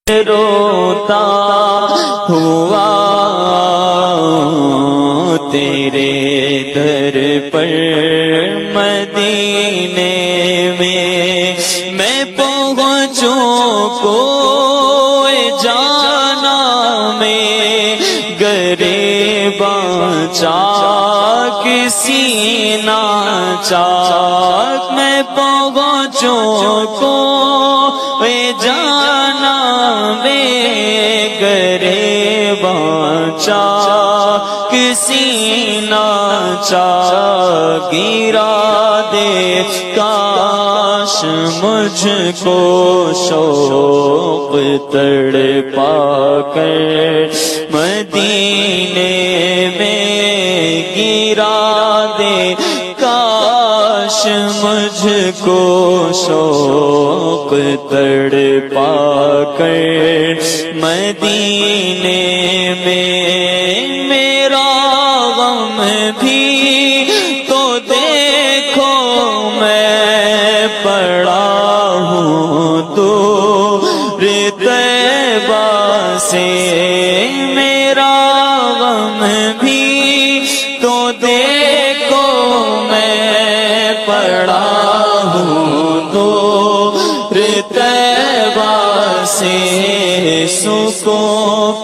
روتا ہوا تیرے در پر مدینے میں پہنچوں کوئی جانا میں گریباں چاک سینہ چاک میں پہنچوں کوئی جانا میں گریباں چاک سینہ چاک گرا دے کاش مجھ کو شوق تڑپا کر مدینے میں گرا دے کاش مجھ کو شوق تڑپا کر مدینے میں میرا غم بھی تو دیکھو میں پڑا ہوں دور طیبہ سے میرا غم بھی تو دیکھو میں پڑا ہوں دور طیبہ سے سکون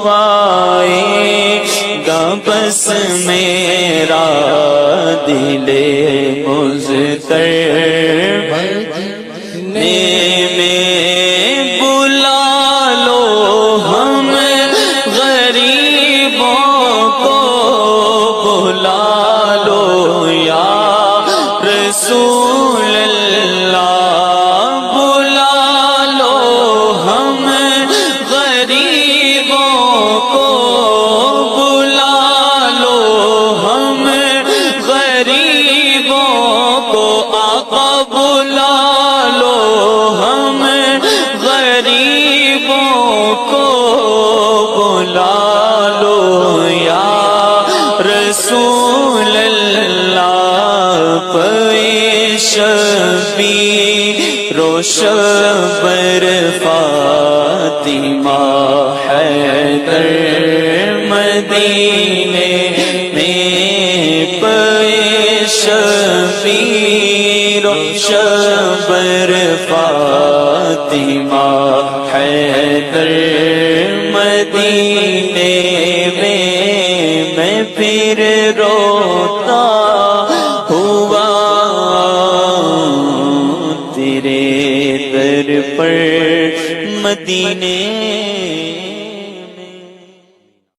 پائے گا بس میرا دل مضطرب میں بلا لو ہم غریبوں کو بلا لو یا رسول اللہ بلا لو ہم غریبوں کو بلا لو ہم غریبوں کو آقا بلا لو ہم غریبوں کو بلا لو یا رسول اللہ شبیر و شبر فاطمہ حیدر مدینے میں شبیر و شبر فاطمہ حیدر مدینے میں پھر روتا ہوا تیرے در پر مدینے